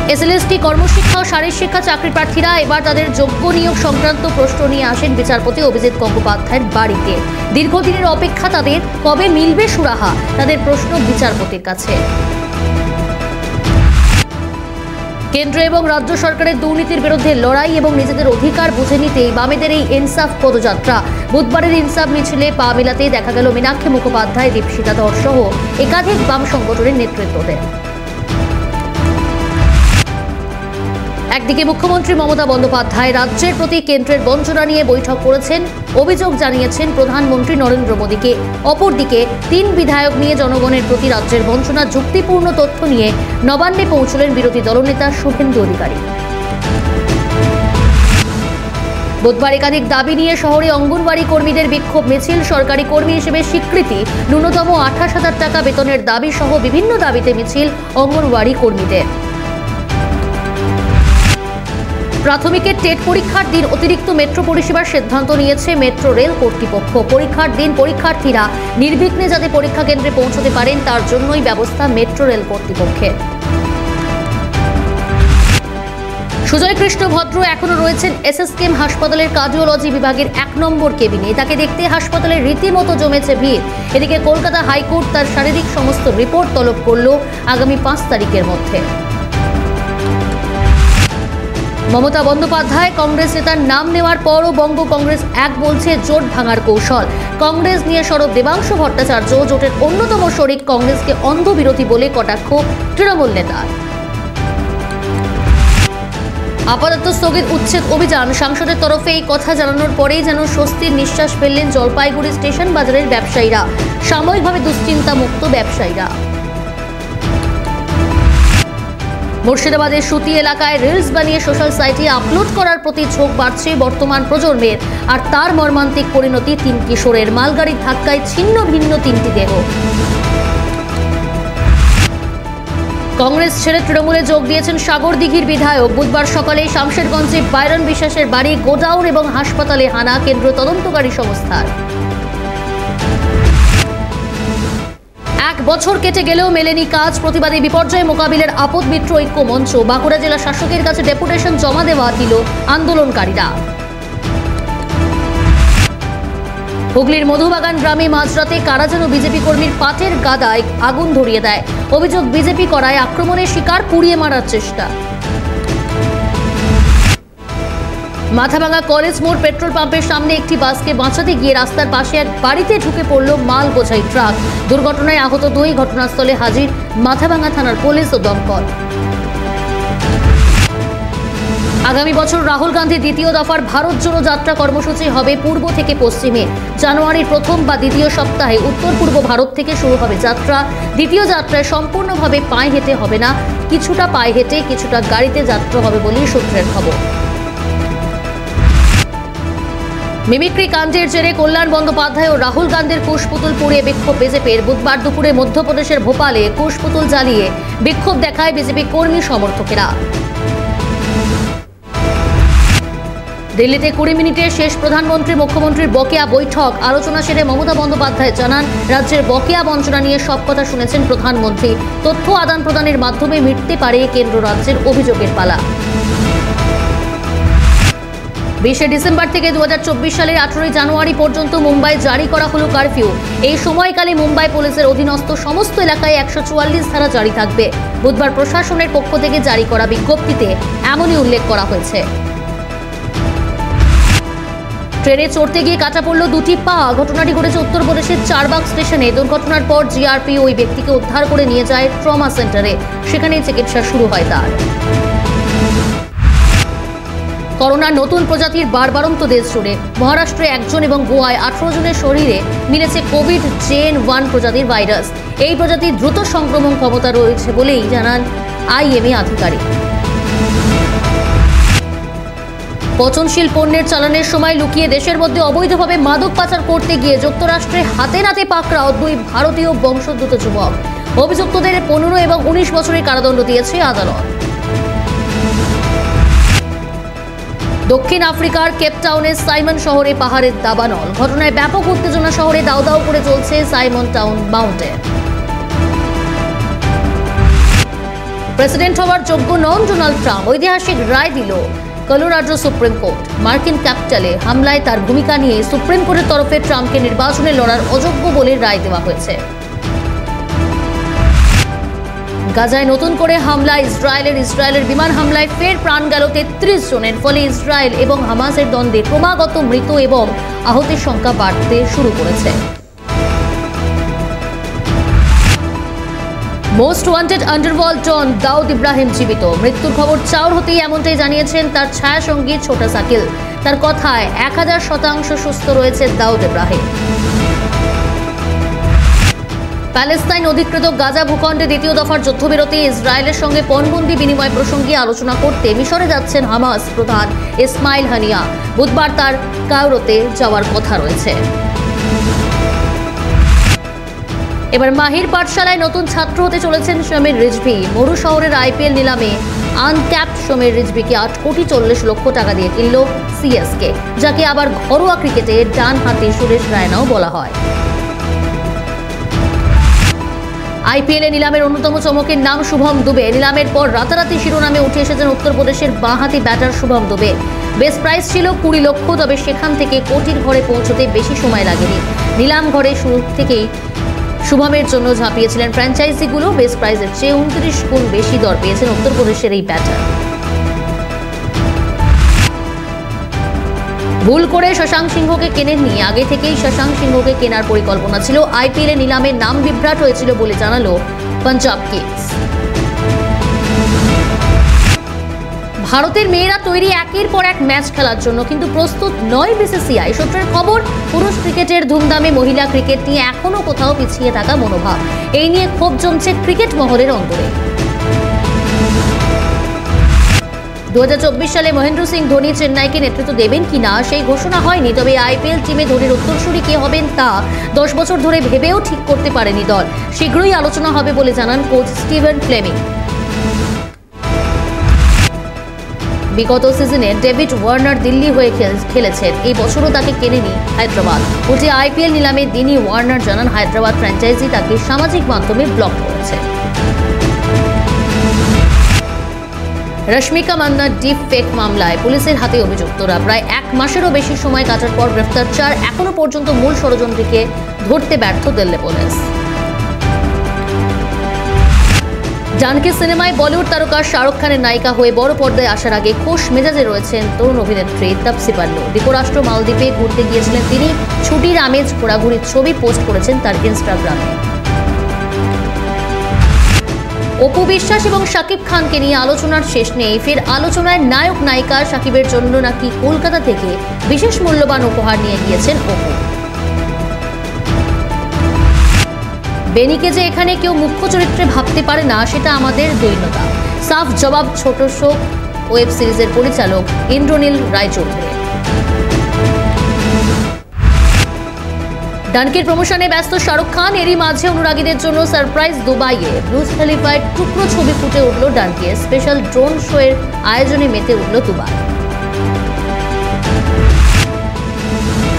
SLST কর্মশিক্ষা ও শারীরিক শিক্ষা চাকরি প্রার্থীরা এবার তাদের যোগ্য নিয়োগ সংক্রান্ত প্রশ্ন নিয়ে আসেন বিচারপতি অভিজিৎ গঙ্গোপাধ্যায়ের বাড়িতে। দীর্ঘদিনের অপেক্ষা তাদের, কবে মিলবে সুরাহা, তাদের প্রশ্ন বিচারপতির কাছে। কেন্দ্র এবং রাজ্য সরকারের দুর্নীতির বিরুদ্ধে লড়াই এবং নিজেদের অধিকার বুঝে নিতেই বামেদের এই ইনসাফ পদযাত্রা। বুধবারের ইনসাফ মিছিলে পা মেলাতে দেখা গেল মীনাক্ষী মুখোপাধ্যায়, দীপশিতা ধর সহ একাধিক বাম সংগঠনের নেতৃত্ব দেন। একদিকে মুখ্যমন্ত্রী মমতা বন্দ্যোপাধ্যায় রাজ্যের প্রতি কেন্দ্রের বঞ্চনা নিয়ে বৈঠক করেছেন, অভিযোগ জানিয়েছেন প্রধানমন্ত্রী নরেন্দ্র মোদীকে। অপরদিকে 3 বিধায়ক নিয়ে জনগণের প্রতি রাজ্যের বঞ্চনা যুক্তিপূর্ণ তথ্য নিয়ে নবান্নে পৌঁছলেন বিরোধী দলনেতা শুভেন্দু অধিকারী। বুধবার একাধিক দাবি নিয়ে শহরে অঙ্গনওয়াড়ি কর্মীদের বিক্ষোভ মিছিল। সরকারি কর্মী হিসেবে স্বীকৃতি, ন্যূনতম 28,000 টাকা বেতনের দাবি সহ বিভিন্ন দাবিতে মিছিল অঙ্গনওয়াড়ি কর্মীদের। প্রাথমিকের টেট পরীক্ষার দিন অতিরিক্ত মেট্রো পরিষেবার সিদ্ধান্ত নিয়েছে মেট্রো রেল কর্তৃপক্ষ। পরীক্ষার দিন পরীক্ষার্থীরা নির্বিঘ্নে যাতে পরীক্ষা কেন্দ্রে পৌঁছতে পারেন তার জন্যই ব্যবস্থা মেট্রো রেল কর্তৃপক্ষের। সুজয় কৃষ্ণ ভদ্র এখনো রয়েছেন এসএসকেএম হাসপাতালের কার্ডিওলজি বিভাগের 1 নম্বর কেবিনে। তাকে দেখতে হাসপাতালে রীতিমতো জমেছে ভিড়। এদিকে কলকাতা হাইকোর্ট তার শারীরিক সমস্ত রিপোর্ট তলব করল আগামী 5 তারিখের মধ্যে। মমতা বন্দ্যোপাধ্যায় কংগ্রেস নেতার নাম নেওয়ার পরও বঙ্গ কংগ্রেস 1 বলছে জোট ভাঙার কৌশল। কংগ্রেস নিয়ে সরব দেবাংশু ভট্টাচার্য, জোটের অন্যতম শরিক কংগ্রেসকে অন্ধ বিরোধী বলে কটাক্ষ তৃণমূল নেতার। আপাতত স্থগিত উচ্ছেদ অভিযান। সাংসদের তরফে এই কথা জানানোর পরেই যেন স্বস্তির নিঃশ্বাস ফেললেন জলপাইগুড়ি স্টেশন বাজারের ব্যবসায়ীরা, সাময়িকভাবে দুশ্চিন্তা মুক্ত ব্যবসায়ীরা। মুর্শিদাবাদের সুতি এলাকায় রিলস বানিয়ে সোশ্যাল সাইটে আপলোড করার প্রতি ঝোঁক বাড়ছে বর্তমান প্রজন্মের, আর তার মর্মান্তিক পরিণতি 3 কিশোরের। মালগাড়ির ধাক্কায় ছিন্ন ভিন্ন 3টি দেহ। কংগ্রেস ছেড়ে তৃণমূলে যোগ দিয়েছেন সাগরদিঘির বিধায়ক। বুধবার সকালে শামশেরগঞ্জে বাইরন বিশ্বাসের বাড়ি, গোডাউন এবং হাসপাতালে হানা কেন্দ্রীয় তদন্তকারী সংস্থার। 1 বছর কেটে গেলেও মেলেনি কাজ। প্রতিবাদী বিপর্যয় মোকাবিলার আপদ মিত্র ঐক্য মঞ্চ। বাঁকুড়া জেলা শাসকের কাছে ডেপুটেশন জমা দেওয়া দিল আন্দোলনকারীরা। হুগলির মধুবাগান গ্রামে মাঝরাতে কারা যেন বিজেপি কর্মীর পাটের গাদায় আগুন ধরিয়ে দেয়। অভিযোগ বিজেপি করায় আক্রমণের শিকার, পুড়িয়ে মারার চেষ্টা। মাথাভাঙা কলেজ মোড় পেট্রোল পাম্পের সামনে একটি বাসকে বাঁচাতে গিয়ে রাস্তার পাশে এক বাড়িতে ঢুকে পড়ল মাল বোঝাই ট্রাক। দুর্ঘটনায় আহত 2, ঘটনাস্থলে হাজির মাথাভাঙা থানার পুলিশ ও দমকল। আগামী বছর রাহুল গান্ধীর 2য় দফার ভারত জোড়ো যাত্রা কর্মসূচি হবে পূর্ব থেকে পশ্চিমে। জানুয়ারির 1ম বা 2য় সপ্তাহে উত্তর পূর্ব ভারত থেকে শুরু হবে যাত্রা। 2য় যাত্রায় সম্পূর্ণভাবে পায়ে হেঁটে হবে না, কিছুটা পায়ে হেঁটে কিছুটা গাড়িতে যাত্রা হবে বলেই সূত্রের খবর। মিমিক্রি কাণ্ডের জেরে কল্যাণ বন্দ্যোপাধ্যায় ও রাহুল গান্ধীর কুশপুতুল পুড়িয়ে বিক্ষোভ বিজেপির। বুধবার দুপুরে মধ্যপ্রদেশের ভোপালে কুশপুতুল জ্বালিয়ে বিক্ষোভ দেখায় বিজেপি কর্মী সমর্থকেরা। দিল্লিতে 20 মিনিটের শেষ প্রধানমন্ত্রী মুখ্যমন্ত্রীর বকেয়া বৈঠক। আলোচনা সেরে মমতা বন্দ্যোপাধ্যায় জানান, রাজ্যের বকেয়া বঞ্চনা নিয়ে সব কথা শুনেছেন প্রধানমন্ত্রী। তথ্য আদান প্রদানের মাধ্যমে মিটতে পারে কেন্দ্র রাজ্যের অভিযোগের পালা। 20 ডিসেম্বর থেকে 2024 সালের 18 জানুয়ারি পর্যন্ত মুম্বাই জারি করা হলো কারফিউ। এই সময়কালে মুম্বাই পুলিশের অধীনস্থ সমস্ত এলাকায় 144 ধারা জারি থাকবে। বুধবার প্রশাসনের পক্ষ থেকে জারি করা বিজ্ঞপ্তিতে এমনই উল্লেখ করা হয়েছে। ট্রেনে চড়তে গিয়ে কাটা পড়ল 2টি পা। ঘটনাটি ঘটেছে উত্তরপ্রদেশের চারবাগ স্টেশনে। দুর্ঘটনার পর জিআরপি ওই ব্যক্তিকে উদ্ধার করে নিয়ে যায় ট্রমা সেন্টারে। সেখানেই চিকিৎসা শুরু হয় তার। করোনার নতুন প্রজাতির বারবারন্ত দেশ জুড়ে। মহারাষ্ট্রে 1 জন এবং গোয়ায় 18 জনের শরীরে মিলেছে কোভিড জেন 1 প্রজাতির ভাইরাস। এই প্রজাতির দ্রুত সংক্রমণ ক্ষমতা রয়েছে বলেই জানান আইএমএ আধিকারিক। পচনশীল পণ্যের চালানের সময় লুকিয়ে দেশের মধ্যে অবৈধভাবে মাদক পাচার করতে গিয়ে যুক্তরাষ্ট্রে হাতে নাতে পাকড়াও 2 ভারতীয় বংশোদ্ভূত যুবক। অভিযুক্তদের 15 এবং 19 বছরের কারাদণ্ড দিয়েছে আদালত। দক্ষিণ আফ্রিকার কেপটাউনের সাইমন শহরে পাহাড়ের দাবানল। ঘটনায় ব্যাপক উত্তেজনা। শহরে দাউ দাউ করে চলছে। 1 সাইমন টাউন মাউন্টেন। প্রেসিডেন্ট হওয়ার যোগ্য নন ডোনাল্ড ট্রাম্প। ঐতিহাসিক রায় দিল কলোরাডো সুপ্রিম কোর্ট। মার্কিন ক্যাপিটালে হামলায় তার ভূমিকা নিয়ে সুপ্রিম কোর্টের তরফে ট্রাম্পকে নির্বাচনে লড়ার অযোগ্য বলে রায় দেওয়া হয়েছে। গাজায় নতুন করে হামলা ইসরায়েলের বিমান হামলায় ফের প্রাণ গেল 33 জনের। ফলে ইসরায়েল এবং হামাসের দ্বন্দ্বে ক্রমাগত মৃত এবং আহতের সংখ্যা বাড়তে শুরু করেছে। মোস্ট ওয়ান্টেড আন্ডারওয়ার্ল্ড ডন দাউদ ইব্রাহিম জীবিত। মৃত্যুর খবর চাউর হতেই এমনটাই জানিয়েছেন তার ছায়াসঙ্গী ছোটা সাকিল। তার কথায় 1000% সুস্থ রয়েছে দাউদ ইব্রাহিম। প্যালেস্তাইন অধিকৃত গাজা ভূখণ্ডে দ্বিতীয় দফার যুদ্ধবিরতি ইসরায়েলের সঙ্গে পণবন্দি বিনিময় প্রসঙ্গে আলোচনা করতে মিশরে যাচ্ছেন হামাস প্রধান ইসমাইল হানিয়া। বুধবার তার কায়রোতে যাওয়ার কথা রয়েছে। এবার মাহির পাঠশালায় নতুন ছাত্র হতে চলেছেন সমীর রিজভী। মরু শহরের আইপিএল নিলামে আনক্যাপড সমীর রিজভীকে 8,40,00,000 টাকা দিয়ে কিনল সিএসকে, যাকে আবার ঘরোয়া ক্রিকেটে ডান হাতি সুরেশ রায়নাও বলা হয়। আইপিএল নিলামের অন্যতম চমকের নাম শুভম দুবে। নিলামের পর রাতারাতি শিরোনামে উঠে এসেছেন উত্তরপ্রদেশের বাঁহাতি batter Shubham Dubey. Base price ছিল 20 লক্ষ, তবে সেখান থেকে কোটির ঘরে পৌঁছতে বেশি সময় লাগেনি। নিলাম ঘরে শুরু থেকেই শুভমের জন্য ঝাঁপিয়েছিলেন ফ্র্যাঞ্চাইজিগুলো। বেস প্রাইসের চেয়ে 29 গুণ বেশি দর পেয়েছেন উত্তরপ্রদেশের এই ব্যাটার। ভুল করে শশাঙ্ক সিংহকে কেনেননি, আগে থেকেই শশাঙ্ক সিংহকে কেনার পরিকল্পনা ছিল। আইপিএল নিলামের নাম বিভ্রাট হয়েছিল বলে জানালো পাঞ্জাব কিংস। ভারতের মেয়েরা তৈরি একের পর এক ম্যাচ খেলার জন্য, কিন্তু প্রস্তুত নয় বিসিসিআই। সূত্রের খবর, পুরুষ ক্রিকেটের ধুমধামে মহিলা ক্রিকেট নিয়ে এখনো কোথাও পিছিয়ে থাকা মনোভাব। এই নিয়ে ক্ষোভ জমছে ক্রিকেট মহলের অন্তরে। 2024 সালে মহেন্দ্র সিং ধোনি চেন্নাইকে নেতৃত্ব দেবেন কিনা সেই ঘোষণা হয়নি, তবে আইপিএল টিমে ধোনির উত্তরসূরি কে হবেন তা 10 বছর ধরে ভেবেও ঠিক করতে পারেনি দল। শীঘ্রই আলোচনা হবে বলে জানান কোচ স্টিভেন ফ্লেমিং। বিগত সিজনে ডেভিড ওয়ার্নার দিল্লি হয়ে খেলেছেন, এই বছরও তাকে কেনেনি হায়দ্রাবাদ। ওটি আইপিএল নিলামে দিনই ওয়ার্নার জানান হায়দ্রাবাদ ফ্র্যাঞ্চাইজি তাকে সামাজিক মাধ্যমে ব্লক করেছে। রশ্মিকা মান্না ডিপ ফেক মামলায় পুলিশের হাতে অভিযুক্তরা। প্রায় 1 মাসেরও বেশি সময় কাটার পর গ্রেফতার 4। এখনো পর্যন্ত মূল ষড়যন্ত্রীকে ধরতে ব্যর্থ দিল্লি পুলিশ। ডানকি সিনেমায় বলিউড তারকা শাহরুখ খানের নায়িকা হয়ে বড় পর্দায় আসার আগে খোশ মেজাজে রয়েছেন তরুণ অভিনেত্রী তাপসি পান্নু। যুক্তরাষ্ট্র মালদ্বীপে ঘুরতে গিয়েছিলেন তিনি। ছুটির আমেজ ঘোরাঘুরির ছবি পোস্ট করেছেন তার ইনস্টাগ্রামে। অপু বিশ্বাস এবং শাকিব খানকে নিয়ে আলোচনার শেষ নেই। ফের আলোচনায় নায়ক নায়িকা। শাকিবের জন্য নাকি কলকাতা থেকে বিশেষ মূল্যবান উপহার নিয়ে গিয়েছেন অপু। বেনিকে যে এখানে কেউ মুখ্য চরিত্রে ভাবতে পারে না, সেটা আমাদের দৈন্যতা। সাফ জবাব ছোট শো ওয়েব সিরিজের পরিচালক ইন্দ্রনীল রায়চৌধুরী। ডানকির প্রমোশনে ব্যস্ত শাহরুখ খান। এরই মাঝে অনুরাগীদের জন্য সারপ্রাইজ দুবাইয়ে। ব্রুজ খলিফার টুকরো ছবি ফুটে উঠল ডানকি। স্পেশাল ড্রোন শো এর আয়োজনে মেতে উঠল দুবাই।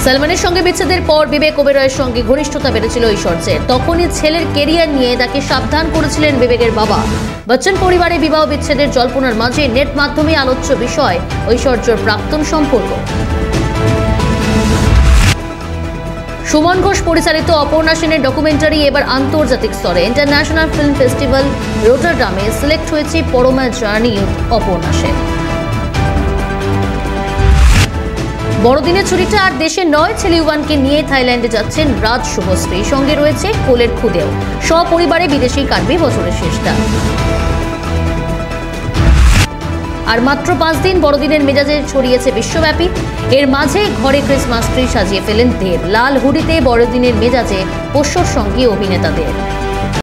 সালমানের সঙ্গে বিচ্ছেদের পর বিবেক ওবেরয়ের সঙ্গে ঘনিষ্ঠতা বেড়েছিল ঐশ্বর্যের। তখনই ছেলের কেরিয়ার নিয়ে তাকে সাবধান করেছিলেন বিবেকের বাবা। বচ্চন পরিবারে বিবাহ বিচ্ছেদের জল্পনার মাঝে নেট মাধ্যমে আলোচ্য বিষয় ঐশ্বর্যর প্রাক্তন সম্পর্ক। সুমন ঘোষ পরিচালিত অপর্ণা সেনের ডকুমেন্টারি এবার আন্তর্জাতিক স্তরে। ইন্টারন্যাশনাল ফিল্ম ফেস্টিভ্যাল রোটারডামে সিলেক্ট হয়েছে পরমা জার্নি অপর্ণা সেন। বড়দিনের ছুটিটা আর দেশে নয়, ছেলে ইউয়ানকে নিয়ে থাইল্যান্ডে যাচ্ছেন রাজ শুভশ্রী। সঙ্গে রয়েছে কোলের খুদেও। সপরিবারে বিদেশেই কাটবে বছরের শেষটা। আর মাত্র 5 দিন বড়দিনের মেজাজে ছড়িয়েছে বিশ্বব্যাপী। এর মাঝে ঘরে ক্রিসমাস ট্রি সাজিয়ে ফেলেন দেব। লাল হুডিতে বড়দিনের মেজাজে পোষ্যর সঙ্গে অভিনেতাদের।